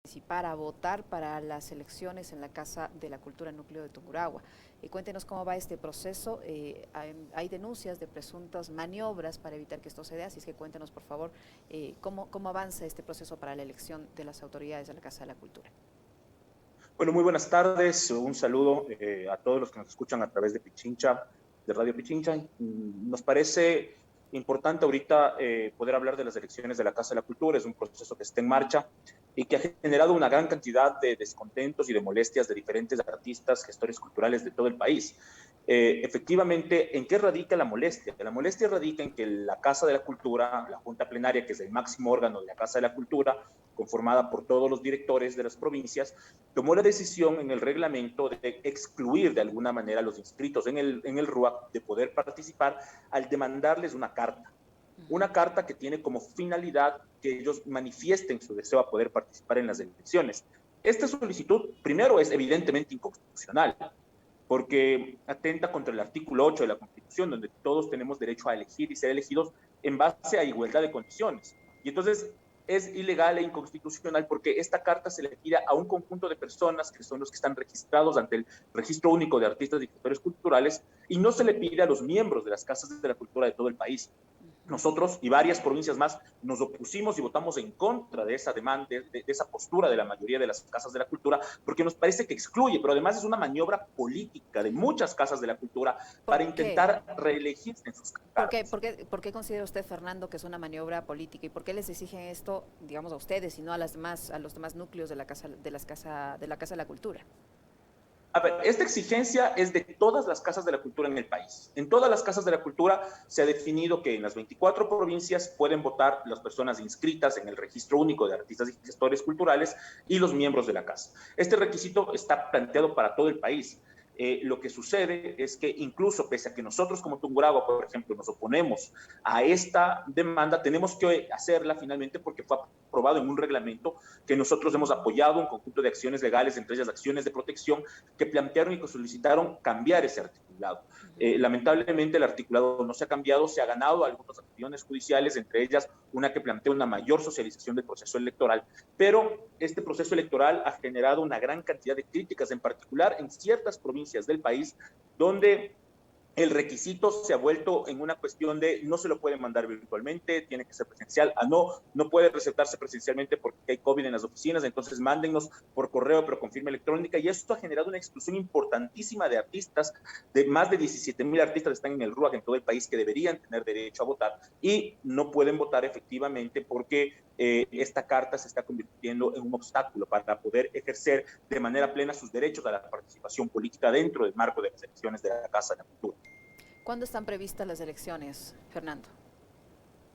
participar, a votar para las elecciones en la Casa de la Cultura Núcleo de Tungurahua. Cuéntenos cómo va este proceso. Hay denuncias de presuntas maniobras para evitar que esto se dé, así es que cuéntenos, por favor, cómo avanza este proceso para la elección de las autoridades de la Casa de la Cultura. Bueno, muy buenas tardes. Un saludo a todos los que nos escuchan a través de Pichincha, de Radio Pichincha. Nos parece importante ahorita poder hablar de las elecciones de la Casa de la Cultura. Es un proceso que está en marcha y que ha generado una gran cantidad de descontentos y de molestias de diferentes artistas, gestores culturales de todo el país. Efectivamente, ¿en qué radica la molestia? La molestia radica en que la Casa de la Cultura, la Junta Plenaria, que es el máximo órgano de la Casa de la Cultura, conformada por todos los directores de las provincias, tomó la decisión en el reglamento de excluir de alguna manera a los inscritos en el RUAC de poder participar al demandarles una carta que tiene como finalidad que ellos manifiesten su deseo a poder participar en las elecciones. Esta solicitud, primero, es evidentemente inconstitucional, porque atenta contra el artículo 8 de la Constitución, donde todos tenemos derecho a elegir y ser elegidos en base a igualdad de condiciones. Y entonces es ilegal e inconstitucional porque esta carta se le pide a un conjunto de personas que son los que están registrados ante el Registro Único de Artistas y Gestores Culturales y no se le pide a los miembros de las casas de la cultura de todo el país. Nosotros y varias provincias más nos opusimos y votamos en contra de esa demanda, de esa postura de la mayoría de las casas de la cultura, porque nos parece que excluye, pero además es una maniobra política de muchas casas de la cultura para intentar reelegirse en sus cargos. ¿Por qué considera usted, Fernando, que es una maniobra política y por qué les exigen esto, digamos, a ustedes y no a los demás núcleos de la Casa de la Cultura? A ver, esta exigencia es de todas las casas de la cultura en el país. En todas las casas de la cultura se ha definido que en las 24 provincias pueden votar las personas inscritas en el Registro Único de Artistas y Gestores Culturales y los miembros de la casa. Este requisito está planteado para todo el país. Lo que sucede es que incluso pese a que nosotros como Tungurahua, por ejemplo, nos oponemos a esta demanda, tenemos que hacerla finalmente porque fue aprobado en un reglamento que nosotros hemos apoyado, un conjunto de acciones legales, entre ellas acciones de protección, que plantearon y que solicitaron cambiar ese articulado. Lamentablemente el articulado no se ha cambiado, se ha ganado algunas acciones judiciales, entre ellas una que plantea una mayor socialización del proceso electoral, pero este proceso electoral ha generado una gran cantidad de críticas, en particular en ciertas provincias del país, donde el requisito se ha vuelto en una cuestión de no se lo puede mandar virtualmente, tiene que ser presencial, no puede recetarse presencialmente porque hay COVID en las oficinas, entonces mándennos por correo, pero con firma electrónica, y esto ha generado una exclusión importantísima de artistas, de más de 17,000 artistas están en el RUAC en todo el país que deberían tener derecho a votar y no pueden votar efectivamente porque esta carta se está convirtiendo en un obstáculo para poder ejercer de manera plena sus derechos a la participación política dentro del marco de las elecciones de la Casa de la Cultura. ¿Cuándo están previstas las elecciones, Fernando?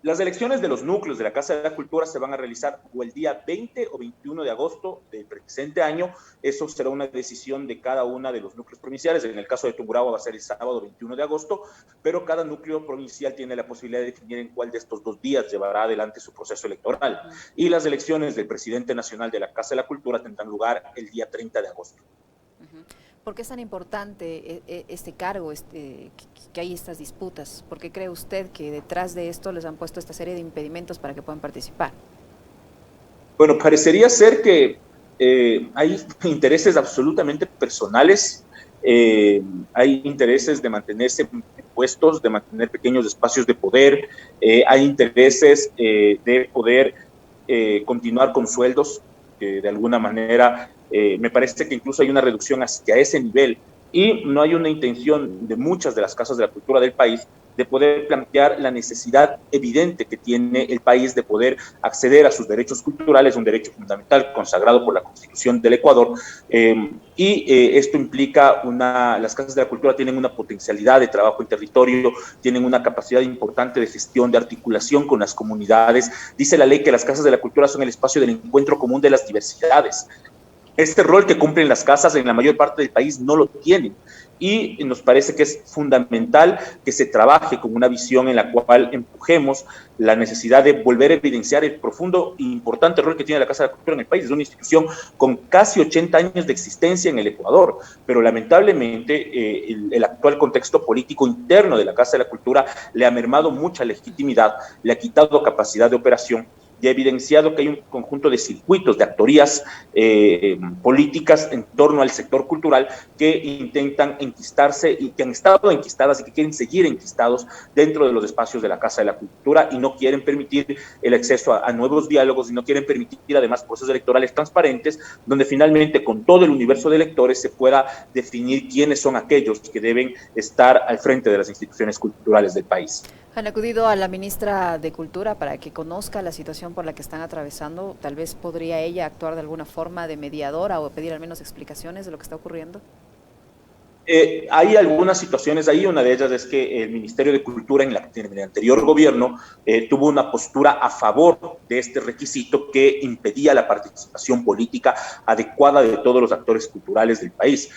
Las elecciones de los núcleos de la Casa de la Cultura se van a realizar o el día 20 o 21 de agosto del presente año. Eso será una decisión de cada una de los núcleos provinciales. En el caso de Tungurahua va a ser el sábado 21 de agosto, pero cada núcleo provincial tiene la posibilidad de definir en cuál de estos 2 días llevará adelante su proceso electoral. Y las elecciones del presidente nacional de la Casa de la Cultura tendrán lugar el día 30 de agosto. ¿Por qué es tan importante este cargo, que hay estas disputas? ¿Por qué cree usted que detrás de esto les han puesto esta serie de impedimentos para que puedan participar? Bueno, parecería ser que hay intereses absolutamente personales, hay intereses de mantenerse en puestos, de mantener pequeños espacios de poder, hay intereses de poder continuar con sueldos que de alguna manera me parece que incluso hay una reducción hacia ese nivel y no hay una intención de muchas de las casas de la cultura del país de poder plantear la necesidad evidente que tiene el país de poder acceder a sus derechos culturales, un derecho fundamental consagrado por la Constitución del Ecuador, esto implica las casas de la cultura tienen una potencialidad de trabajo en territorio, tienen una capacidad importante de gestión, de articulación con las comunidades. Dice la ley que las casas de la cultura son el espacio del encuentro común de las diversidades. Este rol que cumplen las casas en la mayor parte del país no lo tienen y nos parece que es fundamental que se trabaje con una visión en la cual empujemos la necesidad de volver a evidenciar el profundo e importante rol que tiene la Casa de la Cultura en el país. Es una institución con casi 80 años de existencia en el Ecuador, pero lamentablemente el actual contexto político interno de la Casa de la Cultura le ha mermado mucha legitimidad, le ha quitado capacidad de operación y ha evidenciado que hay un conjunto de circuitos, de actorías políticas en torno al sector cultural que intentan enquistarse y que han estado enquistadas y que quieren seguir enquistados dentro de los espacios de la Casa de la Cultura y no quieren permitir el acceso a nuevos diálogos y no quieren permitir además procesos electorales transparentes donde finalmente con todo el universo de electores se pueda definir quiénes son aquellos que deben estar al frente de las instituciones culturales del país. ¿Han acudido a la ministra de Cultura para que conozca la situación por la que están atravesando? Tal vez podría ella actuar de alguna forma de mediadora o pedir al menos explicaciones de lo que está ocurriendo. Hay algunas situaciones ahí, una de ellas es que el Ministerio de Cultura en el anterior gobierno tuvo una postura a favor de este requisito que impedía la participación política adecuada de todos los actores culturales del país,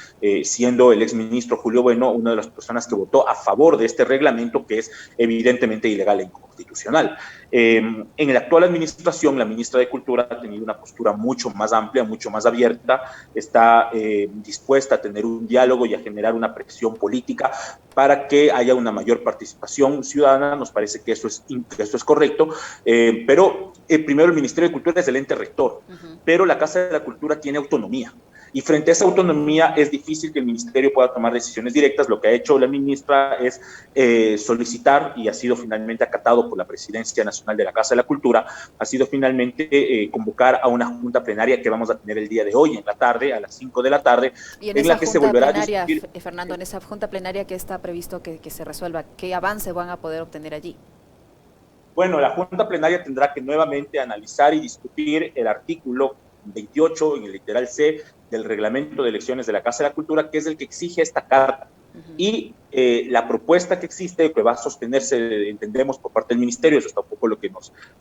siendo el exministro Julio Bueno una de las personas que votó a favor de este reglamento que es evidentemente ilegal e inconstitucional. En la actual administración, la ministra de Cultura ha tenido una postura mucho más amplia, mucho más abierta, está dispuesta a tener un diálogo y a generar una presión política para que haya una mayor participación ciudadana. Nos parece que eso es correcto, pero primero el Ministerio de Cultura es el ente rector, pero la Casa de la Cultura tiene autonomía. Y frente a esa autonomía es difícil que el ministerio pueda tomar decisiones directas. Lo que ha hecho la ministra es solicitar, y ha sido finalmente acatado por la Presidencia Nacional de la Casa de la Cultura, ha sido finalmente convocar a una junta plenaria que vamos a tener el día de hoy en la tarde, a las 5 de la tarde, y en la que se volverá plenaria, a discutir. Fernando, en esa junta plenaria, ¿qué está previsto que se resuelva? ¿Qué avance van a poder obtener allí? Bueno, la junta plenaria tendrá que nuevamente analizar y discutir el artículo 28 en el literal C del reglamento de elecciones de la Casa de la Cultura, que es el que exige esta carta. Y la propuesta que existe, que va a sostenerse, entendemos, por parte del ministerio, eso está un poco lo que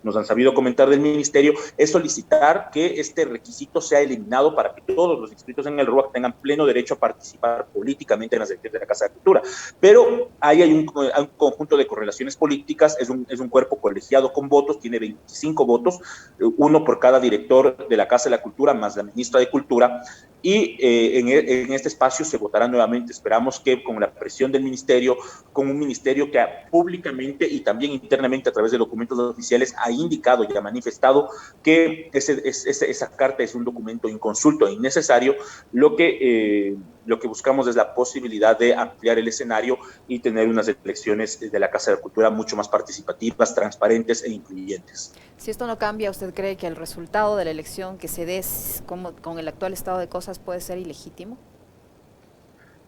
nos han sabido comentar del ministerio, es solicitar que este requisito sea eliminado para que todos los inscritos en el RUAC tengan pleno derecho a participar políticamente en las elecciones de la Casa de la Cultura. Pero ahí hay un conjunto de correlaciones políticas, es un cuerpo colegiado con votos, tiene 25 votos, uno por cada director de la Casa de la Cultura, más la ministra de Cultura, y en este espacio se votará nuevamente. Esperamos que con la presión del ministerio, con un ministerio que públicamente y también internamente a través de documentos oficiales ha indicado y ha manifestado que esa carta es un documento inconsulto e innecesario, lo que buscamos es la posibilidad de ampliar el escenario y tener unas elecciones de la Casa de la Cultura mucho más participativas, transparentes e incluyentes. Si esto no cambia, ¿usted cree que el resultado de la elección que se dé con el actual estado de cosas puede ser ilegítimo?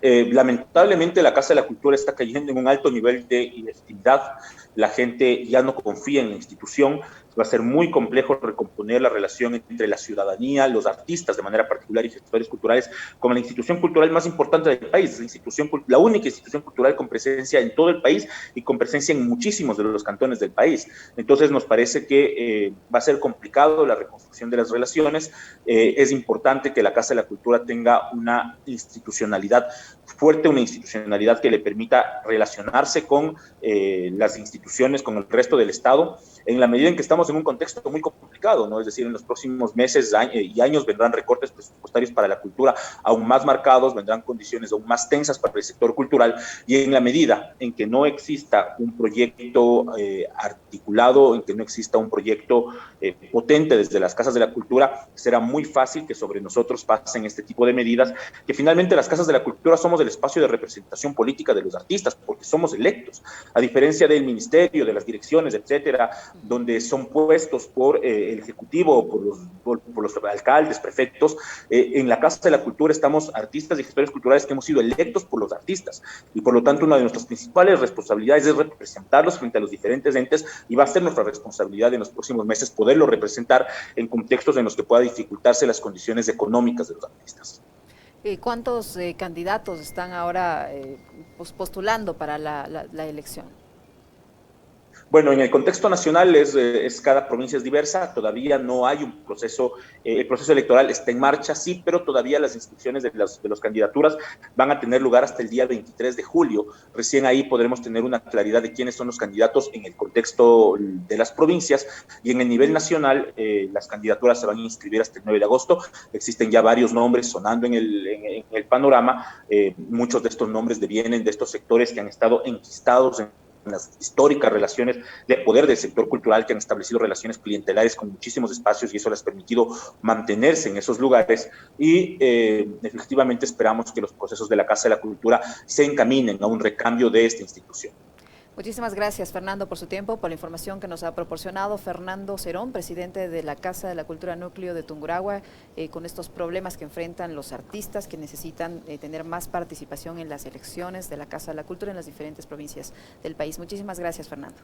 Lamentablemente la Casa de la Cultura está cayendo en un alto nivel de ilegitimidad. La gente ya no confía en la institución. Va a ser muy complejo recomponer la relación entre la ciudadanía, los artistas de manera particular y gestores culturales con la institución cultural más importante del país, la única institución cultural con presencia en todo el país y con presencia en muchísimos de los cantones del país. Entonces nos parece que va a ser complicado la reconstrucción de las relaciones. Es importante que la Casa de la Cultura tenga una institucionalidad fuerte, una institucionalidad que le permita relacionarse con las instituciones, con el resto del Estado, en la medida en que estamos en un contexto muy complicado, ¿no? Es decir, en los próximos meses y años vendrán recortes presupuestarios para la cultura aún más marcados, vendrán condiciones aún más tensas para el sector cultural, y en la medida en que no exista un proyecto articulado, en que no exista un proyecto potente desde las casas de la cultura, será muy fácil que sobre nosotros pasen este tipo de medidas, que finalmente las casas de la cultura somos el espacio de representación política de los artistas, porque somos electos, a diferencia del ministerio, de las direcciones, etcétera, donde son puestos por el Ejecutivo, por los alcaldes, prefectos. En la Casa de la Cultura estamos artistas y gestores culturales que hemos sido electos por los artistas, y por lo tanto una de nuestras principales responsabilidades es representarlos frente a los diferentes entes, y va a ser nuestra responsabilidad en los próximos meses poderlos representar en contextos en los que pueda dificultarse las condiciones económicas de los artistas. ¿Cuántos candidatos están ahora postulando para la elección? Bueno, en el contexto nacional cada provincia es diversa, todavía no hay un proceso, el proceso electoral está en marcha, sí, pero todavía las inscripciones de las candidaturas van a tener lugar hasta el día 23 de julio. Recién ahí podremos tener una claridad de quiénes son los candidatos en el contexto de las provincias, y en el nivel nacional las candidaturas se van a inscribir hasta el 9 de agosto. Existen ya varios nombres sonando en el panorama, muchos de estos nombres devienen de estos sectores que han estado enquistados en las históricas relaciones de poder del sector cultural, que han establecido relaciones clientelares con muchísimos espacios y eso les ha permitido mantenerse en esos lugares y efectivamente esperamos que los procesos de la Casa de la Cultura se encaminen a un recambio de esta institución. Muchísimas gracias, Fernando, por su tiempo, por la información que nos ha proporcionado. Fernando Cerón, presidente de la Casa de la Cultura Núcleo de Tungurahua, con estos problemas que enfrentan los artistas que necesitan tener más participación en las elecciones de la Casa de la Cultura en las diferentes provincias del país. Muchísimas gracias, Fernando.